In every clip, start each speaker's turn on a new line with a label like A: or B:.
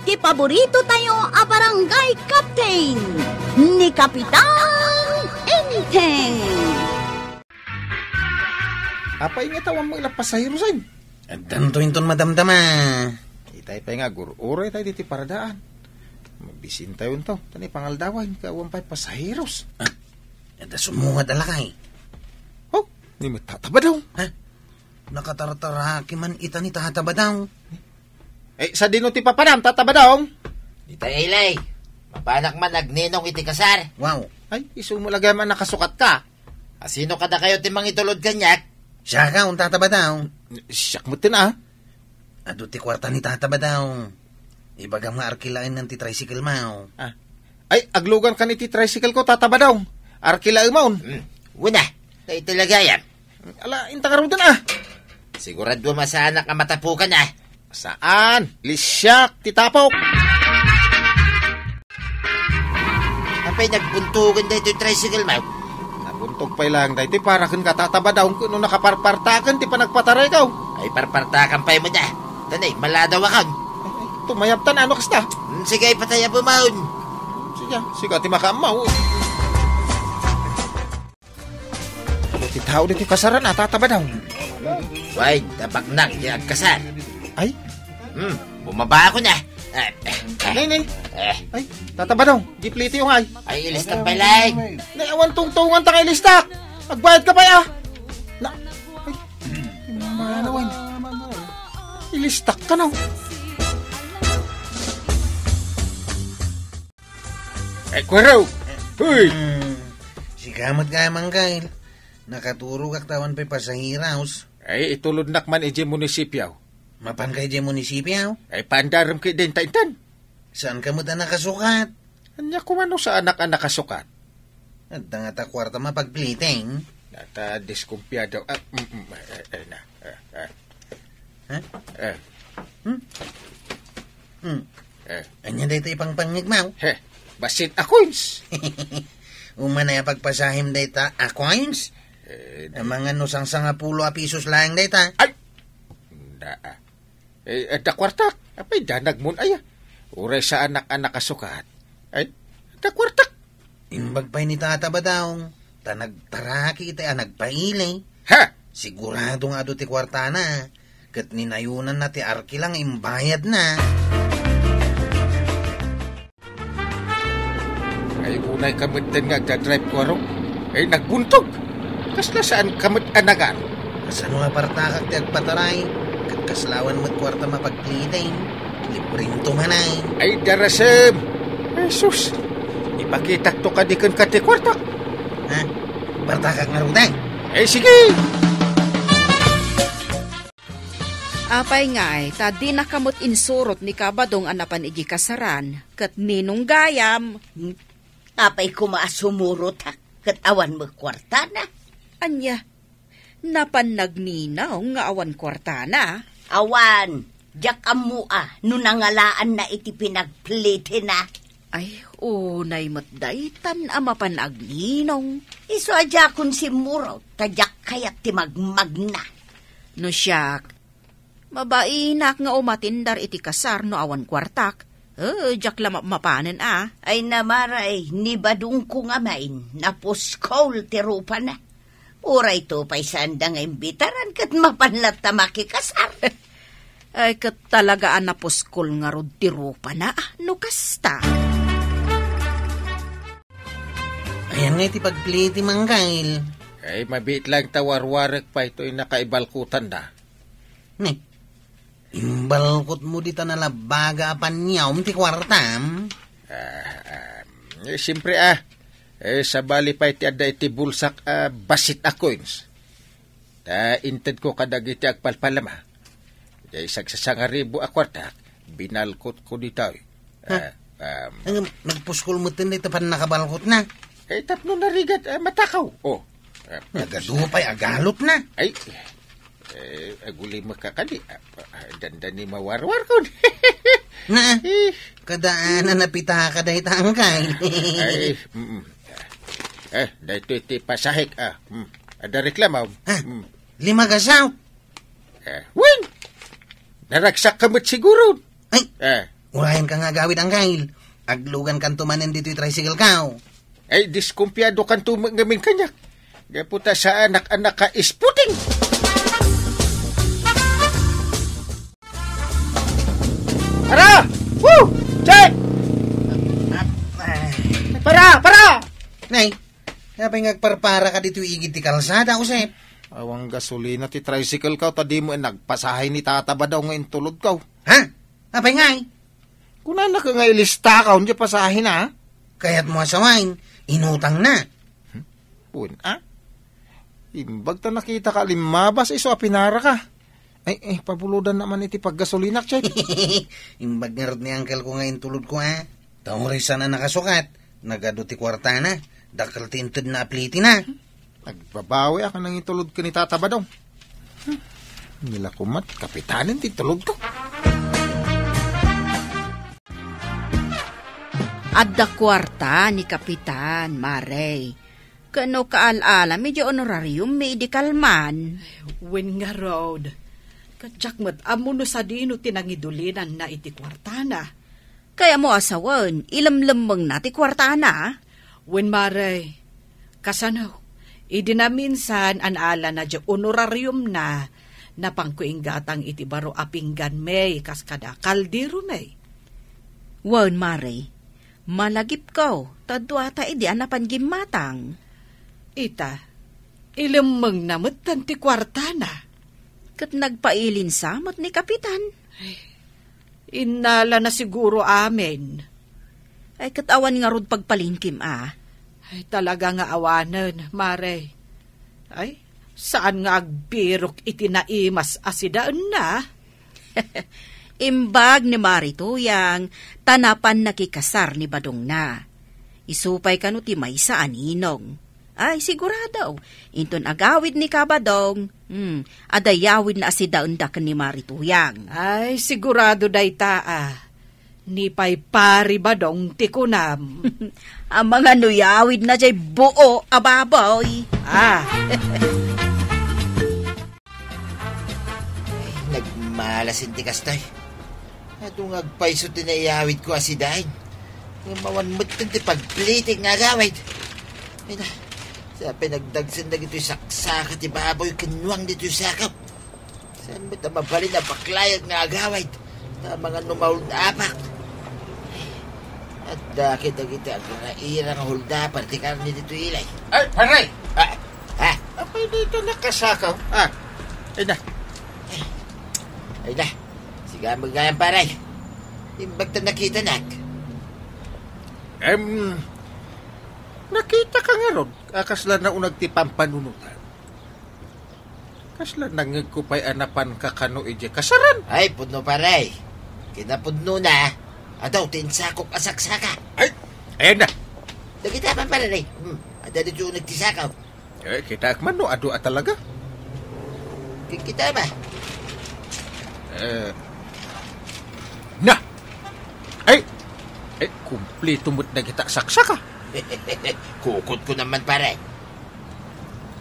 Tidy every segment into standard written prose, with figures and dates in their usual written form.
A: ti paborito tayo a barangay captain ni Kapitan Enteng.
B: Apay nga tawang mga pasahero sain.
C: At tanto inton madamdama.
B: Itay pa nga uray tayo diti paradaan. Mabisin tayo to. Tani pangaldawan ka 15 pasaheros.
C: At sumungad alakay.
B: Oh, ni matataba daw.
C: Ha? Nakatartaraki man ita ni tahataba daw.
B: Sa dino ti papanam, tataba daw.
D: Ita ilay. Mapanak man nagninong iti kasar.
C: Wow.
B: Ay, isumulagay man nakasukat ka.
D: Asino kada kayo timang itulod kanyak?
C: Siya ka, tataba daw.
B: Siyak mo tin
C: Ado ti kwarta ni tataba daw. Ibagang nga arkilain ng ti tricycle mo.
B: Ay, aglugan ka ni ti tricycle ko, tataba daw. Arkilain mo.
D: Una, na itilagayan.
B: Ala, intang arudan
D: Sigurado masanak ang matapukan
B: Saan? Lisyak, titapok.
D: Apay nagbuntugan na ito yung tricycle mo.
B: Nabuntog pa lang dahil para kang katataba daw kung nakaparpartakan ti pa nagpataray ka.
D: Ay parpartakan pa mo na. Tanay, maladaw akang.
B: Tumayabtan ano kasta?
D: Sige, pataya bumaon.
B: Sige, ti makamaw. Ti tao dito kasaran tataba daw.
D: Why, tabak nang di agkasar.
B: Ay?
D: Bumaba ako na.
B: Nay. Ay, tataba daw. Gipliti yung ay.
D: Ay, ilistak pa lang.
B: Naiawan tungtungan ta kay listak. Magbayad ka pa ay, manawan. Ilistak ka na. Ay, kwaraw. Huy.
C: Sikamot ka mangkail. Nakaturog aktawan pa pasahiraos.
B: Ay, itulod nakman ije munisipyaw.
C: Mapan kay ije munisipyaw?
B: Ay, pandaram kay din taintan.
C: Saan ka mo ta nakasukat?
B: Anya kumano sa anak ang nakasukat?
C: At nga kwarta mapagpliting.
B: Nata diskumpiyado. Ha?
C: Anya dito ipang pangigmaw?
B: Basit akoins.
C: Umanay pagpasahim data akoins? Mga nusang sanga pulo a pisos lang data.
B: Ay! Da kwartak. Apay, danag mo ay. Uray sa anak-anak kasukat. Ay, da kwartak.
C: Imbag pa'y ni tataba daw. Tanagtaraki ita nagpailay.
B: Ha?
C: Sigurado nga do ti kwarta na. Kat ninayunan na ti arki lang imbayad na.
B: Ay, unay kamit din nga drive ko aro. Ay, nagbuntog. Kasla saan kamit anagan?
C: Kasano nga partakak ti agpataray. Kat kaslawan mo't kwarta mapagpilay. Libreng tumanay.
B: Ay, darasem. Ay, sus. Ipakita to ka di kan kati kwarta.
C: Ha? Partakak nga ruday.
B: Ay, sige.
E: Apay nga tadi nakamot insurot ni Kabadong anapan igi kasaran. Kat ninong gayam.
A: Apay kumaasumurot kat awan mo kwarta na.
E: Anya, napan nagninaw nga awan kwarta na.
A: Awan, jak amua, nunangalaan na iti pinagplite na.
E: Ay, unay matdaytan amapan agninong.
A: Iso adya kun si Muro, tadyak kayat ti magmagna.
E: No siyak, mabainak nga umatindar iti kasar no awan kwartak. Jak lama mapanen
A: Ay namaray, ni badung ko nga main, napuskol ti rupa na. Uray to pa'y sanda nga imbitaran kat mapanlat na makikasar.
E: Ay kat talagaan na puskol nga rod ti rupa na, no kasta.
C: Ayan nga iti pagpliti mangkail.
B: Ay, mabit lang tawarwarek pa ito'y nakaibalkutan na.
C: Ne, imbalkot mo dito na labaga apan ti kwartam.
B: Siyempre sa bali pa iti adda iti bulsak basit akoins. Inted ko kadag iti agpalpalama. Sagsasangaribo akwartak, binalkot ko dito.
C: Nagpuskol mo tin dito pan nakabalkot na.
B: Tapno na rigat matakaw.
C: Nagadupay agalot na.
B: Ay, aguli makakadi. Dandani mawarwar ko.
C: Na, kadaanan na pita ka dahi tangkay.
B: Dahito iti pasahik. Ada reklamaw.
C: 5 kasaw.
B: Wing! Naragsak kamot siguro.
C: Ay, Urayan ka nga gawid ang kail. Aglugan kan tumanin dito'y tricycle kao.
B: Ay, diskumpiyado kan tumangamin kanyak. Gaputa sa anak-anak ka isputing. Para! Woo! Check! Para!
C: Nay, kapay ngagparpara ka dito'y igit ti kalsada, Usep.
B: Awang gasolina ti tricycle ka, tadi mo nagpasahay ni tata ba daw ngayon tulod ka?
C: Ha? Kapay ngay?
B: Kunan na ka nga ilista ka, hindi pasahin na.
C: Kaya't mo asawain, inutang na.
B: Pun, Imbag ta nakita ka limabas, iso apinara ka. Ay, pabuludan naman iti paggasolinak, check.
C: Imbag nga ni uncle ko ngayon tulod ko, ha? Taong risa na nakasukat. Nagado ti kwarta na. Dakal tinted na apliti na.
B: Nagbabawi ako nang itulod ka ni tata ba daw. Nila kumat, kapitanin ti tulod ko.
E: Adda kwarta ni Kapitan, Marey. Kano kaal-ala, medyo honorarium, medical man.
F: Wen nga road. Kadjakmat amo no sa dino tinangidulinan na iti kwartana.
E: Kaya mo asawan, ilamlamang na ti kwarta na.
F: Wen Marey, kasanaw, idinaminsan an ala na dya honorarium na pangkuinggatang iti baro apinggan may kaskada kaldiro may.
E: Wen Marey, malagip ko, tadwata idi anapan gimatang.
F: Ita, ilamang namutan ti kwartana.
E: Kat nagpailin samot ni Kapitan.
F: Inala na siguro amin.
E: Ay katawan nga rod pagpalinkim
F: Ay talaga nga awanan, Mare. Ay, saan nga agbirok itinaimas asidaan na?
E: Imbag ni Marituyang, tanapan nakikasar ni Badong na. Isupay ka no ti may sa aninong. Ay, sigurado. Inton agawid ni Kabadong, adayawid na asidaon da ka ni Marituyang.
F: Ay, sigurado day taa. Ni pay pari Badong tikunam.
E: Ang mga nuyawid na jay buo, ababoy.
D: Nagmalasin ti kastoy. Atong agpaiso tinayawid ko asidahin. Mawanmot ti pagpliting nga gawid. Ay na, sa pinagdagsan na gito'y saksaka ti baboy kinuwang dito'y sakap. Saan mo ta mabalin na paklayag nga agawid na mga numaul na apak. At dakit na kita ang mga irang hulda partikan ni dito ilay.
B: Ay, paray!
D: Apay
B: dito nakasakaw. Ay na.
D: Ay na, sige magayang paray. Imbag ta nakita nak.
B: Nakita ka nga ron. Kasla na unag ti pampanunutan. Kasla nangig ko pa'y anapan kakano ije kasaran.
D: Ay, pudno paray. Kinapudno na. Adaw, tinsakok asaksaka.
B: Ay, ayan na.
D: Nakita pa paray. Ada dito yung nagtisakaw.
B: Kita akman no, ado talaga.
D: Kita ba?
B: Na! Ay, kumplito mo't na kita saksaka.
D: Kukod ko naman pare.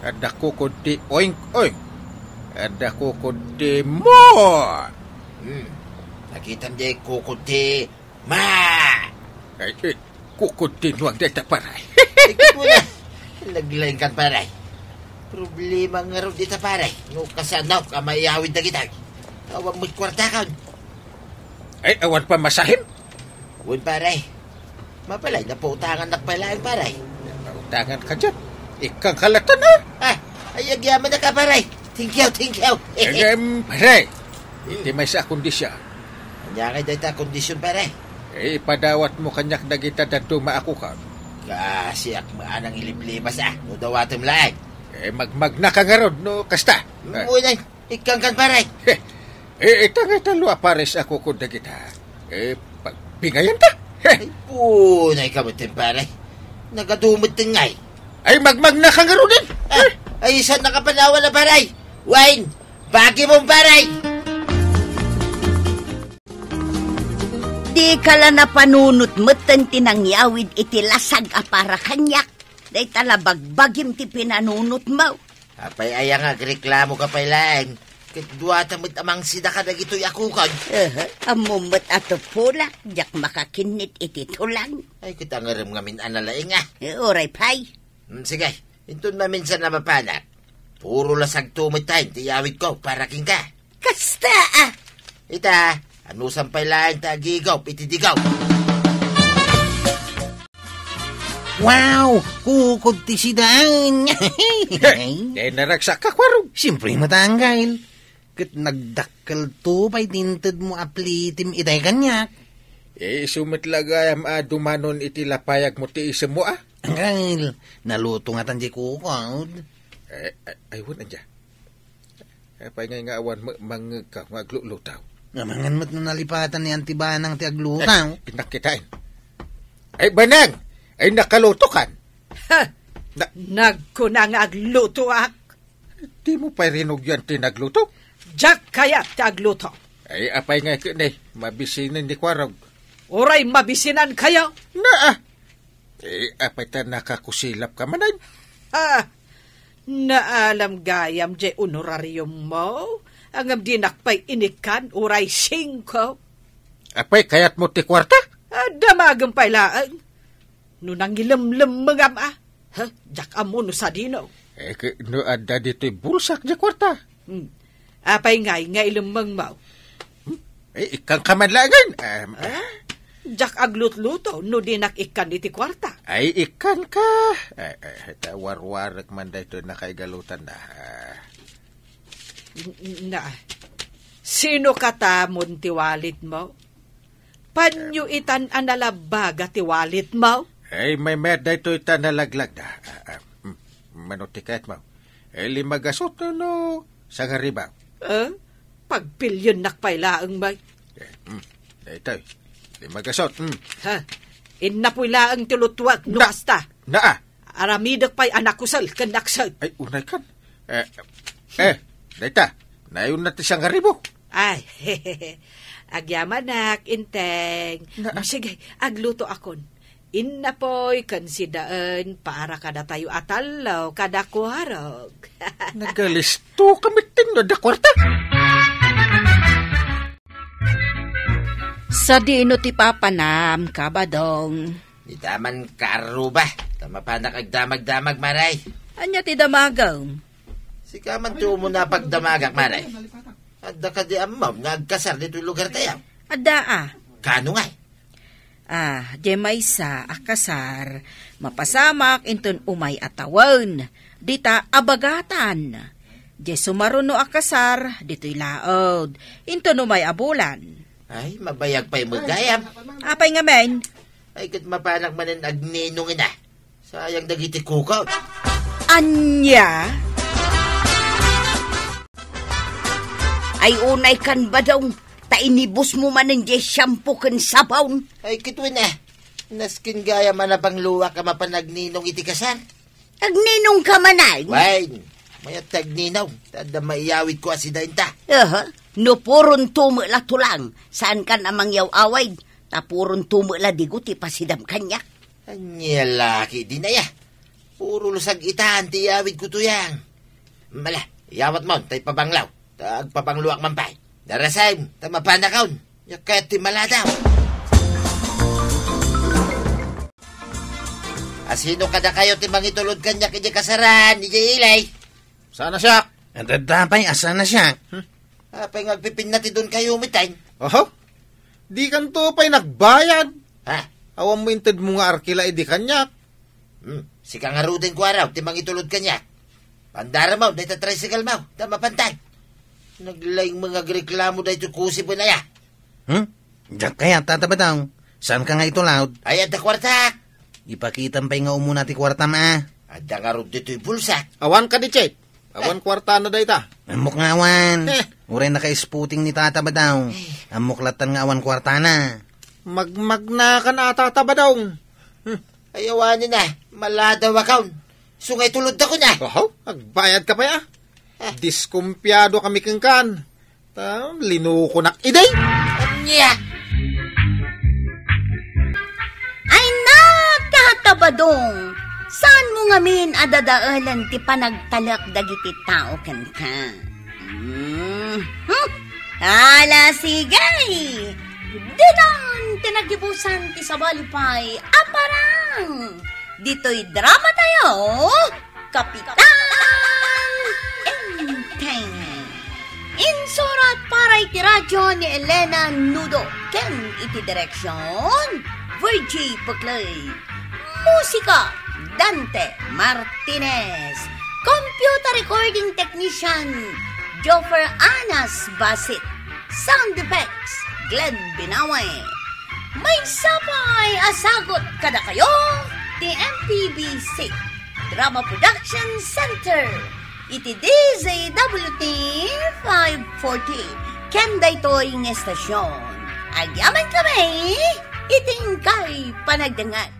B: Ada kukod di oink oink. Ada kukod di more.
D: Nakita mo di kukod di ma.
B: Ay, kukod di nuwag dito paray.
D: Ikot mo na. Naglaing kan paray. Problema nga rin dito paray. No kasanaw ka maiyawid na kita. Awag mo't kwarta ka.
B: Ay, awan pa masahim.
D: Uwan paray. Mapalay, napautangan na pala ang paray.
B: Napautangan ka dyan. Ikang kalatan na.
D: Ay, agyaman na ka paray. Thank you.
B: Paray. Hindi may sa kondisyon.
D: Kanya kay data kondisyon paray.
B: Padawat mo kanyak na kita dato maako ka.
D: Kasi akmaan ang iliblimas no dawatom lahat.
B: Magmagna ka nga ron, no kasta.
D: Muna, ikang kan paray.
B: Itang pares ako kung na kita. Pagpingayan ta.
D: Ay, punay ka mo paray. Nagadumot tingay.
B: Ay, magmagna ka nga ron din.
D: Ay, saan nakapanawa na paray? Wine, bagi mong paray.
A: Di ka lang na panunot mo't tinangyawid iti lasag para kanyak. Day talabagbagim ti pinanunot mo.
D: Apay ayang agreklamo ka pay lang. Kadwa tamit amang sida ka dagito'y akukan.
A: Amumot ato pula, jak makakinit iti tulang.
D: Ay, kita nga rin ngamin analaing ah.
A: Oray pay.
D: Sige, ito na minsan na mapanak. Puro lasag tumit tayo, tiyawid ko, para king ka.
A: Kasta ah.
D: Ita, ano sampay lain tagigaw, pitidigaw.
C: Wow! Kukod ti si Dain!
B: Dahil naragsak ka, kwarong.
C: Siyempre matanggal. Kat nagdakkel to, pa'y tinted mo aplitim itay kanyak.
B: Sumitlagayam dumanon iti lapayag mo ti isem mo ah.
C: Anggal, naluto nga tanji kukod.
B: Ay, wala dyan. Pa'y nga awan mangagaw, maglulutaw.
C: Ngamangan mo't nung nalipatan ni Antibanang ti aglutaw.
B: Pinakitain. Ay, banang! Ay, nakaluto kan.
F: Nagkunang agluto ak.
B: Di mo pa rinog yan tinagluto?
F: Jak kaya ti agluto.
B: Ay, apay nga kinay, mabisinan ni kwarog.
F: Oray mabisinan kayo.
B: Apay ta nakakusilap ka manan.
F: Naalam gayam je honorarium mo. Ang abdinakpay inikan, oray 5.
B: Apay kayat mo ti kwarta?
F: Damagang pailaan. Nunang ilamlam mga ma. Jak amo no sa dino.
B: No ada dito'y bulsak di kwarta.
F: Apay nga ilamang mau.
B: Ikang kamanlangan.
F: Jak aglut-luto, no dinak ikan iti kwarta.
B: Ay, ikan ka. War-warak man dito nakaigalutan na.
F: Sino katamon tiwalit mo? Panyo itan analabaga tiwalit mo?
B: Ay, may med dito ita nalaglag na. Manutikat mo. Limagasot no sa garibaw.
F: Pagpilyon nakpailaang may.
B: Ito, limagasot.
F: Inapuilaang tilutwag no hasta. Aramidak pa'y anakusal kanaksal.
B: Ay, unay kan. Dita, nayon natin siyang garibo.
F: Ay, agyamanak, inteng. Sige, agluto akon. Inna po'y kansidaan para kada tayo atalaw, kada kuharog.
B: Nagalisto kamitin no da kwarta.
E: Sa dino ti papanam, kabadong.
D: Di taman karo ba? Tama pa nakagdamag-damag, maray.
E: Anya ti damagaw?
D: Si kaman tuo mo na pagdamagak, maray. Adda ka di amaw, nagkasar dito'y lugar tayo.
E: Adda
D: Kano nga?
E: di maysa akasar, mapasamak inton umay atawan, dita abagatan. Di sumaruno akasar, dito'y laod, inton umay abulan.
D: Ay, mabayag pa'y magayam.
E: Apay nga men?
D: Ay, kat mapanak manin agninong ina. Sayang dagiti kukaw.
E: Anya?
A: Ay unay kan ba daw? Tainibus mo man ng shampoo kan sabaw.
D: Ay, kitwin na. Naskin gaya man na pang luwa ka mapanagninong itikasan.
A: Agninong ka manay?
D: Wain, mayat tagninaw. Tada maiyawid ko asidain ta.
A: No puron tumula tulang. Saan kan amang yaw away? Tapuron tumula diguti pasidam kanyak.
D: Anya laki di na ya. Puro lusag itaan tiyawid ko tuyang. Mala, iyawat mo, tay pabanglaw. Tagpapangluwak mampay. Darasay, tamapanakaon. Yakat ti maladaw. Asino kada kayo ti mangitulod kanyak iti kasaran, iti ilay.
B: Sana siya?
C: Dadapay, asa na siya?
D: Apay ngagpipin na ti doon kayo umitain.
B: Di kan to pa'y nagbayad.
D: Awam
B: mo inted mo nga arkila idi kanyak.
D: Si kangaruden ko araw, ti mangitulod kanyak. Pandara mo, dahil tricycle mo, tama pantay. Naglaing mga reklamo dahil kusi po na ya.
C: Diyak kaya, tatabadaw. Saan ka nga ito loud?
D: Ay, at kwarta.
C: Ipakitan pa'y nga umuna ti kwarta ma.
D: At nga rin dito'y bulsa.
B: Awan ka di, Chet. Awan kwarta na dahi ta.
C: Amok nga awan. Uray naka-sputing ni tatabadaw. Amok latan nga awan kwarta na.
B: Magmagna ka na tatabadaw.
D: Ayawanin na, maladaw akaw. Sungay tulod ako na.
B: Agbayad ka pa ya. Diskumpyado kami kengkan. Linuko nak iday.
D: Anya.
A: Ay nakatabadong. Saan mo ngamin adadaalan ti panagtalak dagiti tao ken ka? Hala sigay! Dinan tinagibusan ti sabalipay aparang! Dito'y drama tayo, Kapitan Enteng. Insurat para iti radyo ni Elena Nudo. Ken iti direksyon, Virgie Puclay. Musika, Dante Martinez. Computer recording technician, Joffer Anas Basit. Sound effects, Glenn Binaway. May sapay asagot kada kayo, the MPBC Drama Production Center. Iti DZWT 540. Ken daytoy ng estasyon. Agyaman kami, iting kay panagdangat.